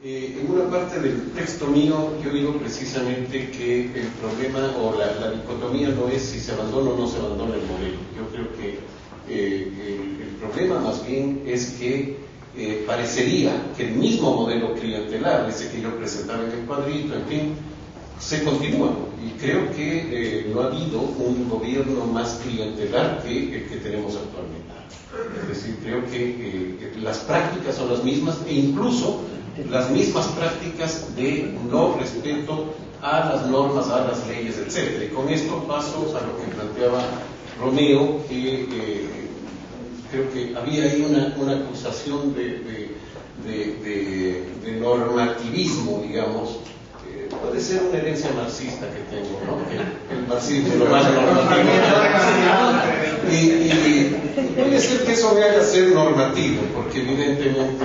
En una parte del texto mío yo digo precisamente que el problema o la dicotomía no es si se abandona o no se abandona el modelo. Yo creo que el problema más bien es que parecería que el mismo modelo clientelar, ese que yo presentaba en el cuadrito, en fin, se continúa. Y creo que no ha habido un gobierno más clientelar que el que tenemos actualmente. Es decir, creo que las prácticas son las mismas e incluso las mismas prácticas de no respeto a las normas, a las leyes, etc. Y con esto paso a lo que planteaba Romeo, que creo que había ahí una acusación de normativismo, digamos. Puede ser una herencia marxista que tengo, ¿no? El marxismo es lo más normativo. Y puede ser que eso me haga ser normativo, porque evidentemente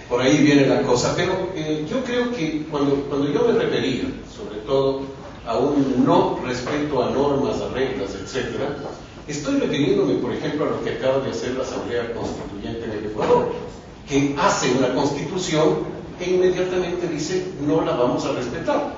por ahí viene la cosa. Pero yo creo que cuando yo me refería, sobre todo, a un no respeto a normas, a reglas, etc., estoy refiriéndome, por ejemplo, a lo que acaba de hacer la Asamblea Constituyente en el Ecuador, que hace una constitución e inmediatamente dice no la vamos a respetar.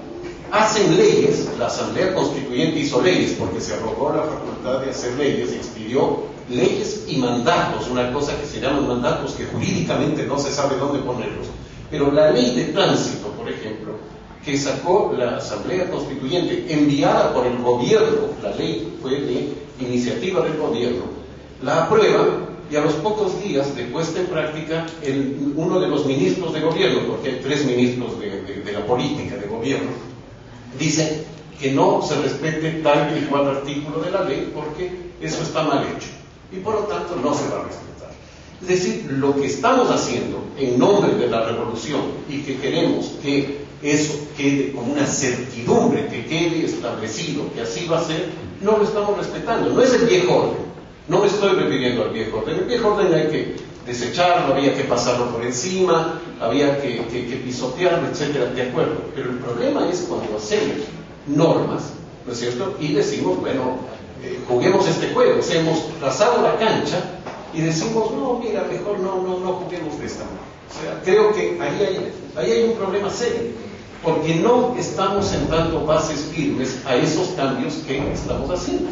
Hacen leyes, la Asamblea Constituyente hizo leyes porque se arrogó la facultad de hacer leyes, expidió leyes y mandatos, una cosa que se llaman mandatos que jurídicamente no se sabe dónde ponerlos. Pero la ley de tránsito, por ejemplo, que sacó la Asamblea Constituyente, enviada por el gobierno, la ley fue de iniciativa del gobierno, la aprueba. Y a los pocos días de puesta en práctica, uno de los ministros de gobierno, porque hay 3 ministros de la política de gobierno, dice que no se respete tal y cual artículo de la ley porque eso está mal hecho y por lo tanto no se va a respetar. Es decir, lo que estamos haciendo en nombre de la revolución y que queremos que eso quede como una certidumbre, que quede establecido que así va a ser, no lo estamos respetando. No es el viejo orden. No me estoy refiriendo al viejo orden. El viejo orden hay que desecharlo, había que pasarlo por encima, había que pisotearlo, etcétera, de acuerdo. Pero el problema es cuando hacemos normas, ¿no es cierto? Y decimos, bueno, juguemos este juego, hemos trazado la cancha y decimos, no, mira, mejor no juguemos de esta manera. O sea, creo que ahí hay un problema serio, porque no estamos sentando bases firmes a esos cambios que estamos haciendo.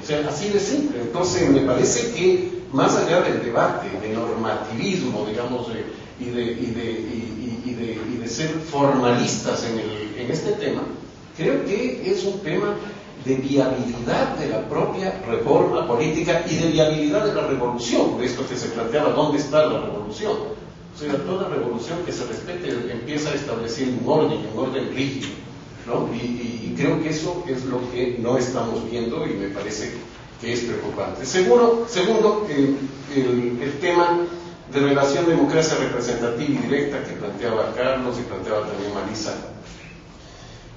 O sea, así de simple. Entonces, me parece que más allá del debate de normativismo, digamos, y de ser formalistas en este tema, creo que es un tema de viabilidad de la propia reforma política y de viabilidad de la revolución, de esto que se planteaba, ¿dónde está la revolución? O sea, toda revolución que se respete empieza a establecer un orden rígido, ¿no? Y creo que eso es lo que no estamos viendo y me parece que es preocupante. Segundo, el tema de relación democracia representativa y directa que planteaba Carlos y planteaba también Marisa.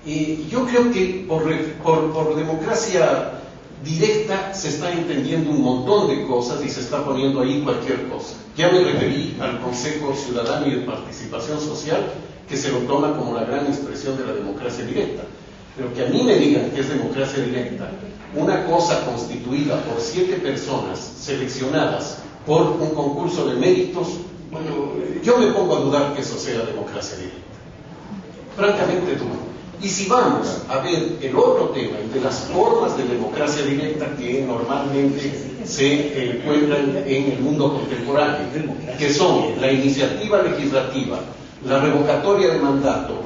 Y yo creo que por democracia directa se está entendiendo un montón de cosas y se está poniendo ahí cualquier cosa. Ya me referí al Consejo Ciudadano y de Participación Social, que se lo toma como la gran expresión de la democracia directa. Pero que a mí me digan que es democracia directa una cosa constituida por 7 personas seleccionadas por un concurso de méritos, bueno, yo me pongo a dudar que eso sea democracia directa. Francamente dudo. Y si vamos a ver el otro tema, el de las formas de democracia directa que normalmente se encuentran en el mundo contemporáneo, que son la iniciativa legislativa, la revocatoria de mandato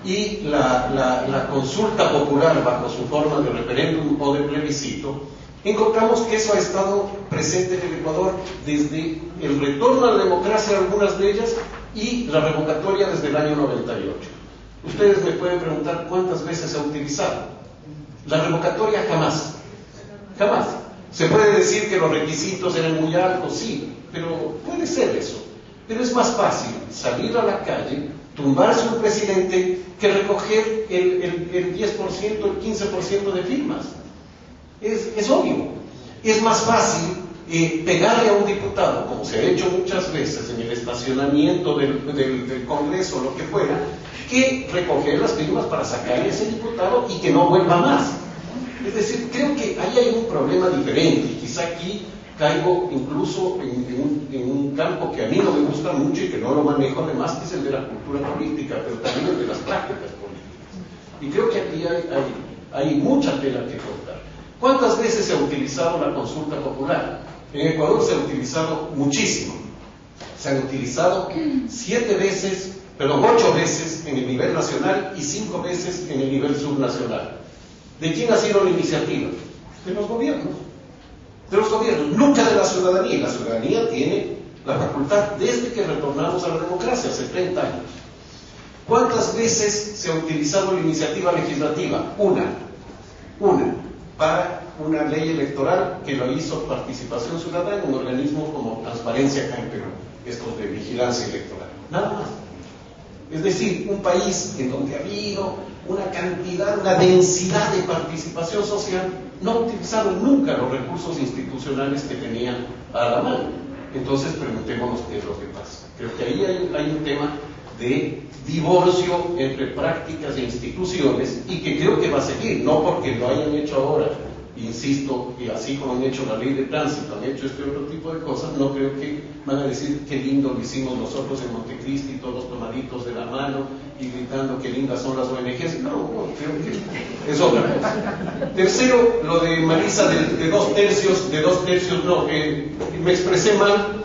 y la consulta popular bajo su forma de referéndum o de plebiscito, encontramos que eso ha estado presente en el Ecuador desde el retorno a la democracia, algunas de ellas, y la revocatoria desde el año 98. Ustedes me pueden preguntar cuántas veces se ha utilizado. La revocatoria jamás. Se puede decir que los requisitos eran muy altos, sí, pero puede ser eso. Pero es más fácil salir a la calle, tumbarse un presidente, que recoger el 10%, el 15% de firmas. Es obvio. Es más fácil pegarle a un diputado, como se ha hecho muchas veces en el estacionamiento del Congreso o lo que fuera, que recoger las firmas para sacarle a ese diputado y que no vuelva más. Es decir, creo que ahí hay un problema diferente. Quizá aquí caigo incluso en un campo que a mí no me gusta mucho y que no lo manejo además, que es el de la cultura política, pero también el de las prácticas políticas. Y creo que aquí hay mucha tela que cortar. ¿Cuántas veces se ha utilizado la consulta popular? En Ecuador se ha utilizado muchísimo. Se han utilizado 8 veces en el nivel nacional y 5 veces en el nivel subnacional. ¿De quién ha sido la iniciativa? De los gobiernos. De los gobiernos, nunca de la ciudadanía. Y la ciudadanía tiene la facultad desde que retornamos a la democracia, hace 30 años. ¿Cuántas veces se ha utilizado la iniciativa legislativa? Una, para una ley electoral que lo hizo Participación Ciudadana, un organismo como Transparencia acá en Perú, estos de vigilancia electoral. Nada más. Es decir, un país en donde ha habido una cantidad, una densidad de participación social, no ha utilizado nunca los recursos institucionales que tenían a la mano. Entonces preguntémonos qué es lo que pasa. Creo que ahí hay un tema de divorcio entre prácticas e instituciones y que creo que va a seguir, no porque lo hayan hecho ahora, insisto, y así como han hecho la ley de tránsito, han hecho este otro tipo de cosas, no creo que van a decir qué lindo lo hicimos nosotros en Montecristi, todos tomaditos de la mano y gritando qué lindas son las ONGs. No, creo que es otra cosa. Tercero, lo de Marisa de 2 tercios, no, me expresé mal.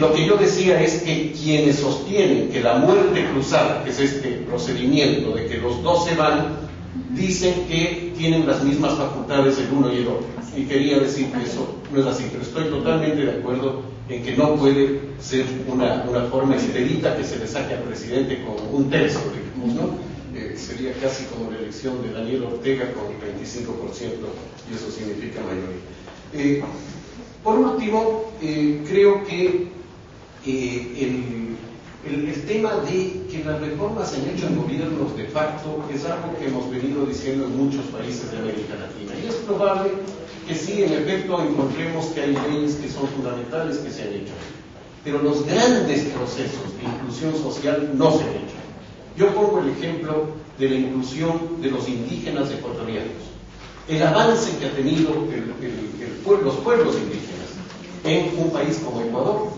Lo que yo decía es que quienes sostienen que la muerte cruzada, que es este procedimiento de que los dos se van, dicen que tienen las mismas facultades el uno y el otro. Y quería decir que eso no es así, pero estoy totalmente de acuerdo en que no puede ser una forma expedita que se le saque al presidente con 1 tercio, digamos, ¿no? Sería casi como la elección de Daniel Ortega con 25%, y eso significa mayoría. Por último, creo que el tema de que las reformas se han hecho en gobiernos de facto es algo que hemos venido diciendo en muchos países de América Latina. Y es probable que sí, en efecto, encontremos que hay leyes que son fundamentales que se han hecho. Pero los grandes procesos de inclusión social no se han hecho. Yo pongo el ejemplo de la inclusión de los indígenas ecuatorianos. El avance que ha tenido los pueblos indígenas en un país como Ecuador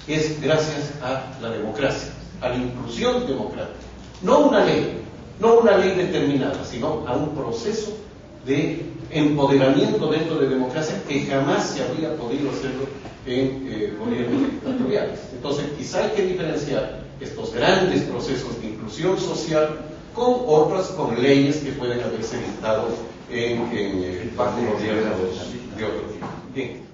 es gracias a la democracia, a la inclusión democrática. No una ley determinada, sino a un proceso de empoderamiento dentro de democracia que jamás se habría podido hacerlo en gobiernos dictatoriales. Entonces, quizá hay que diferenciar estos grandes procesos de inclusión social con leyes que pueden haberse dictado en el pacto de otro tipo. Bien.